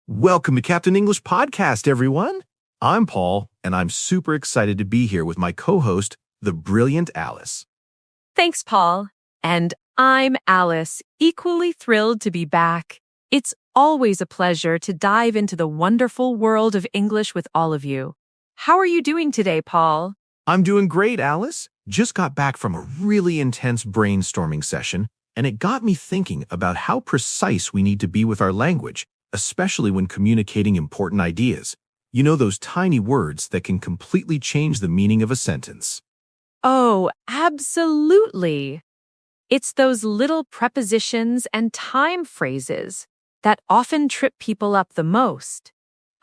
Welcome to Captain English Podcast, everyone. I'm Paul, and I'm super excited to be here with my co-host, the brilliant Alice. Thanks, Paul. And I'm Alice, equally thrilled to be back. It's always a pleasure to dive into the wonderful world of English with all of you. How are you doing today, Paul? I'm doing great, Alice. Just got back from a really intense brainstorming session, and it got me thinking about how precise we need to be with our language, especially when communicating important ideas. You know, those tiny words that can completely change the meaning of a sentence. Oh, absolutely. It's those little prepositions and time phrases that often trip people up the most.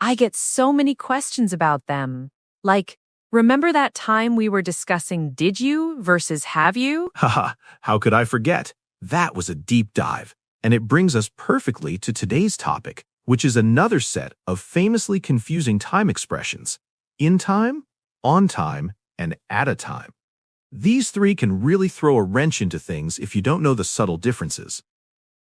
I get so many questions about them. Like, remember that time we were discussing did you versus have you? Haha, how could I forget? That was a deep dive, and it brings us perfectly to today's topic, which is another set of famously confusing time expressions: in time, on time, and at a time. These three can really throw a wrench into things if you don't know the subtle differences.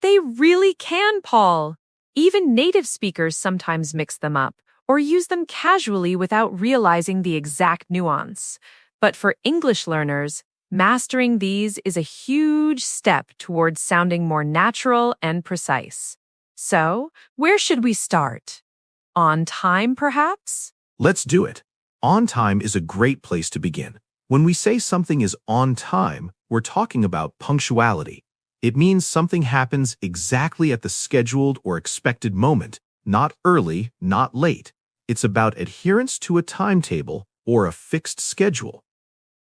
They really can, Paul. Even native speakers sometimes mix them up or use them casually without realizing the exact nuance. But for English learners, mastering these is a huge step towards sounding more natural and precise. So, where should we start? On time, perhaps? Let's do it. On time is a great place to begin. When we say something is on time, we're talking about punctuality. It means something happens exactly at the scheduled or expected moment, not early, not late. It's about adherence to a timetable or a fixed schedule.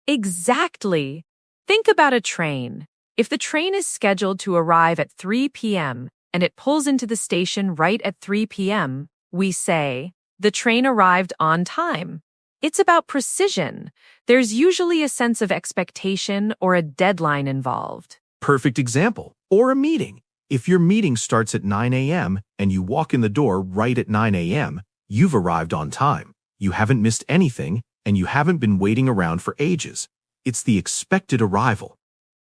Exactly. Think about a train. If the train is scheduled to arrive at 3 p.m. and it pulls into the station right at 3 p.m., we say, the train arrived on time. It's about precision. There's usually a sense of expectation or a deadline involved. Perfect example. Or a meeting. If your meeting starts at 9 a.m. and you walk in the door right at 9 a.m., you've arrived on time. You haven't missed anything, and you haven't been waiting around for ages. It's the expected arrival.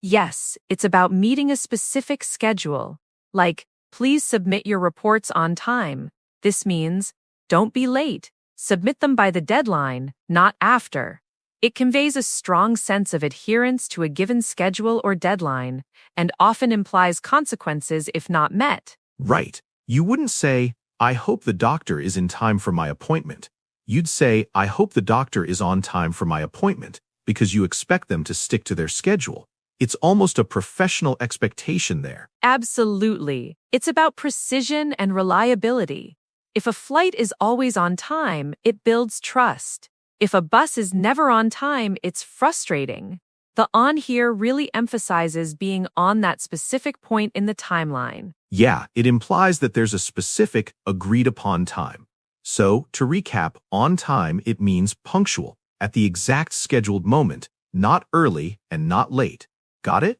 Yes, it's about meeting a specific schedule. Like, please submit your reports on time. This means, don't be late. Submit them by the deadline, not after. It conveys a strong sense of adherence to a given schedule or deadline, and often implies consequences if not met. Right. You wouldn't say, I hope the doctor is in time for my appointment. You'd say, I hope the doctor is on time for my appointment, because you expect them to stick to their schedule. It's almost a professional expectation there. Absolutely. It's about precision and reliability. If a flight is always on time, it builds trust. If a bus is never on time, it's frustrating. The on here really emphasizes being on that specific point in the timeline. Yeah, it implies that there's a specific, agreed-upon time. So, to recap, on time, it means punctual, at the exact scheduled moment, not early and not late. Got it?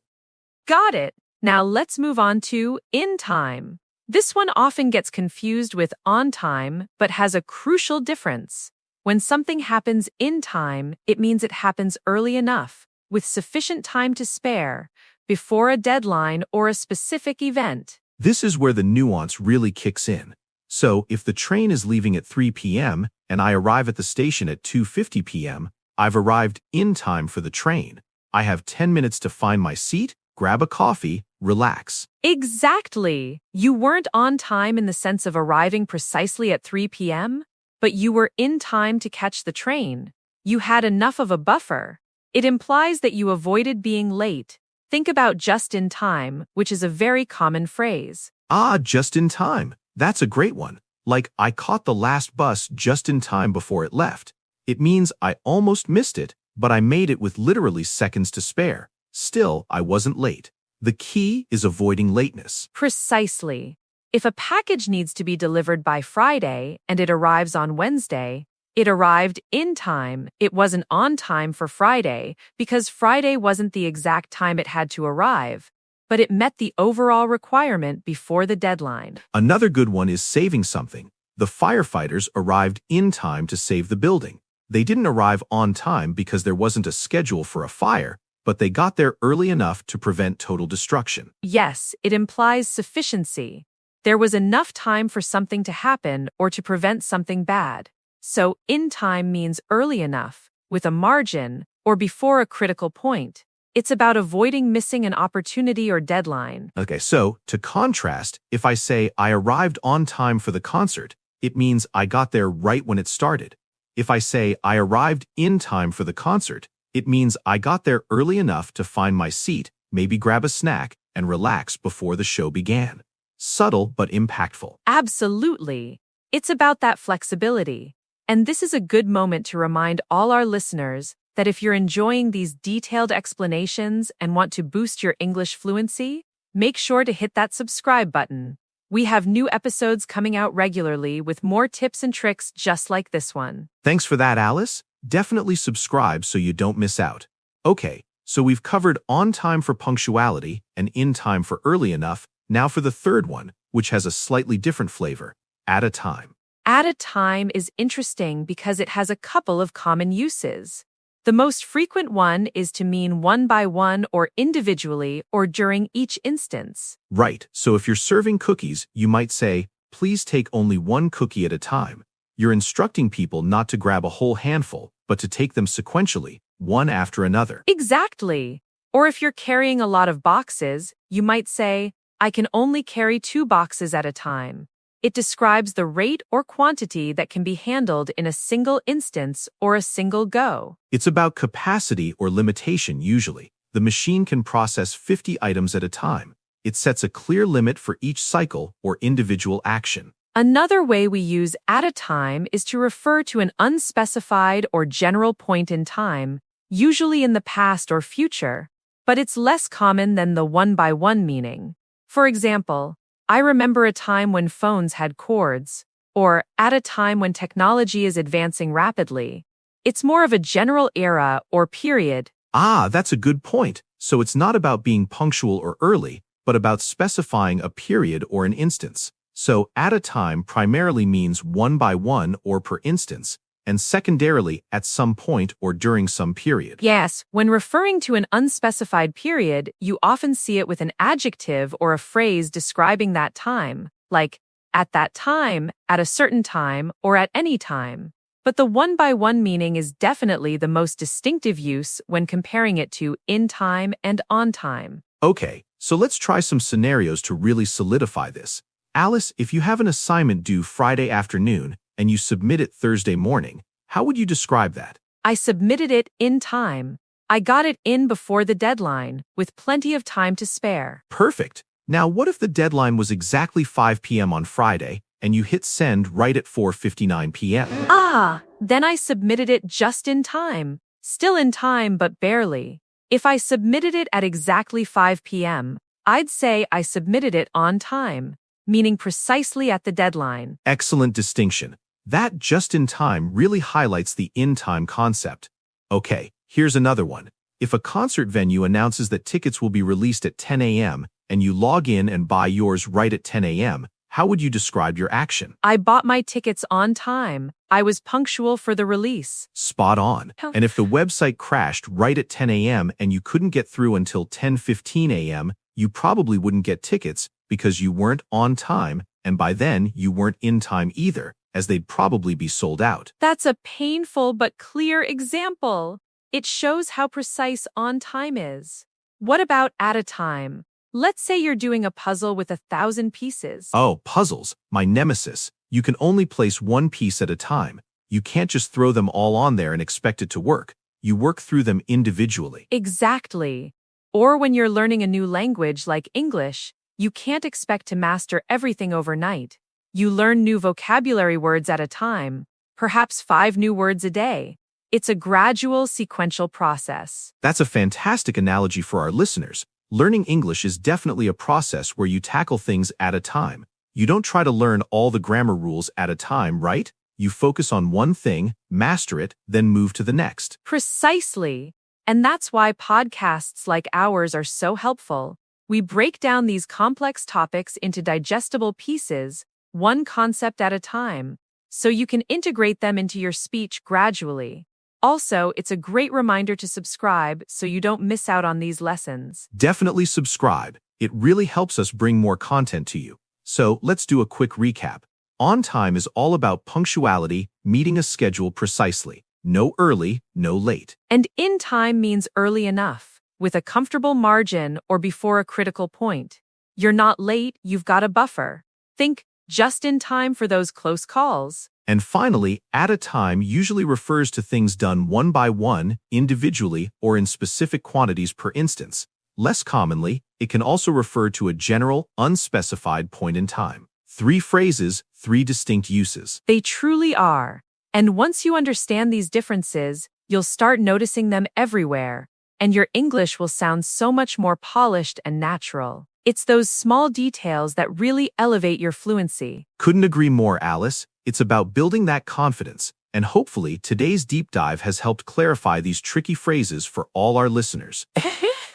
Got it. Now let's move on to in time. This one often gets confused with on time, but has a crucial difference. When something happens in time, it means it happens early enough, with sufficient time to spare, before a deadline or a specific event. This is where the nuance really kicks in. So, if the train is leaving at 3 p.m. and I arrive at the station at 2:50 p.m., I've arrived in time for the train. I have 10 minutes to find my seat, grab a coffee, relax. Exactly. You weren't on time in the sense of arriving precisely at 3 p.m., but you were in time to catch the train. You had enough of a buffer. It implies that you avoided being late. Think about just in time, which is a very common phrase. Ah, just in time. That's a great one. Like, I caught the last bus just in time before it left. It means I almost missed it, but I made it with literally seconds to spare. Still, I wasn't late. The key is avoiding lateness. Precisely. If a package needs to be delivered by Friday and it arrives on Wednesday, it arrived in time. It wasn't on time for Friday because Friday wasn't the exact time it had to arrive, but it met the overall requirement before the deadline. Another good one is saving something. The firefighters arrived in time to save the building. They didn't arrive on time because there wasn't a schedule for a fire, but they got there early enough to prevent total destruction. Yes, it implies sufficiency. There was enough time for something to happen or to prevent something bad. So, in time means early enough, with a margin, or before a critical point. It's about avoiding missing an opportunity or deadline. Okay, so to contrast, if I say I arrived on time for the concert, it means I got there right when it started. If I say I arrived in time for the concert, it means I got there early enough to find my seat, maybe grab a snack, and relax before the show began. Subtle but impactful. Absolutely. It's about that flexibility. And this is a good moment to remind all our listeners that if you're enjoying these detailed explanations and want to boost your English fluency, make sure to hit that subscribe button. We have new episodes coming out regularly with more tips and tricks just like this one. Thanks for that, Alice. Definitely subscribe so you don't miss out. Okay, so we've covered on time for punctuality and in time for early enough. Now for the third one, which has a slightly different flavor, at a time. At a time is interesting because it has a couple of common uses. The most frequent one is to mean one by one or individually or during each instance. Right, so if you're serving cookies, you might say, please take only one cookie at a time. You're instructing people not to grab a whole handful, but to take them sequentially, one after another. Exactly. Or if you're carrying a lot of boxes, you might say, I can only carry 2 boxes at a time. It describes the rate or quantity that can be handled in a single instance or a single go. It's about capacity or limitation usually. The machine can process 50 items at a time. It sets a clear limit for each cycle or individual action. Another way we use at a time is to refer to an unspecified or general point in time, usually in the past or future, but it's less common than the one-by-one meaning. For example, I remember a time when phones had cords, or at a time when technology is advancing rapidly. It's more of a general era or period. Ah, that's a good point. So it's not about being punctual or early, but about specifying a period or an instance. So at a time primarily means one by one or per instance, and secondarily at some point or during some period. Yes, when referring to an unspecified period, you often see it with an adjective or a phrase describing that time, like at that time, at a certain time, or at any time. But the one-by-one meaning is definitely the most distinctive use when comparing it to in time and on time. Okay, so let's try some scenarios to really solidify this. Alice, if you have an assignment due Friday afternoon, and you submit it Thursday morning, how would you describe that? I submitted it in time. I got it in before the deadline, with plenty of time to spare. Perfect. Now, what if the deadline was exactly 5 p.m. on Friday, and you hit send right at 4:59 p.m.? Then I submitted it just in time. Still in time, but barely. If I submitted it at exactly 5 p.m., I'd say I submitted it on time, meaning precisely at the deadline. Excellent distinction. That just in time really highlights the in-time concept. Okay, here's another one. If a concert venue announces that tickets will be released at 10 a.m. and you log in and buy yours right at 10 a.m., how would you describe your action? I bought my tickets on time. I was punctual for the release. Spot on. And if the website crashed right at 10 a.m. and you couldn't get through until 10:15 a.m., you probably wouldn't get tickets because you weren't on time, and by then you weren't in time either, as they'd probably be sold out. That's a painful but clear example. It shows how precise on time is. What about at a time? Let's say you're doing a puzzle with 1,000 pieces. Oh, puzzles, my nemesis. You can only place one piece at a time. You can't just throw them all on there and expect it to work. You work through them individually. Exactly. Or when you're learning a new language like English, you can't expect to master everything overnight. You learn new vocabulary words at a time, perhaps 5 new words a day. It's a gradual, sequential process. That's a fantastic analogy for our listeners. Learning English is definitely a process where you tackle things at a time. You don't try to learn all the grammar rules at a time, right? You focus on one thing, master it, then move to the next. Precisely. And that's why podcasts like ours are so helpful. We break down these complex topics into digestible pieces, one concept at a time, so you can integrate them into your speech gradually. Also, it's a great reminder to subscribe so you don't miss out on these lessons. Definitely subscribe. It really helps us bring more content to you. So let's do a quick recap. On time is all about punctuality, meeting a schedule precisely. No early, no late. And in time means early enough, with a comfortable margin or before a critical point. You're not late, you've got a buffer. Think just in time for those close calls. And finally, at a time usually refers to things done one by one, individually, or in specific quantities per instance. Less commonly, it can also refer to a general, unspecified point in time. 3 phrases, 3 distinct uses. They truly are. And once you understand these differences, you'll start noticing them everywhere, and your English will sound so much more polished and natural. It's those small details that really elevate your fluency. Couldn't agree more, Alice. It's about building that confidence, and hopefully today's deep dive has helped clarify these tricky phrases for all our listeners.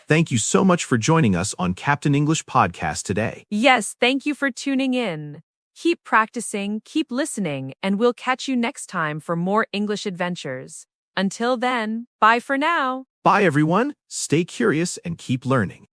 Thank you so much for joining us on Captain English Podcast today. Yes, thank you for tuning in. Keep practicing, keep listening, and we'll catch you next time for more English adventures. Until then, bye for now. Bye, everyone. Stay curious and keep learning.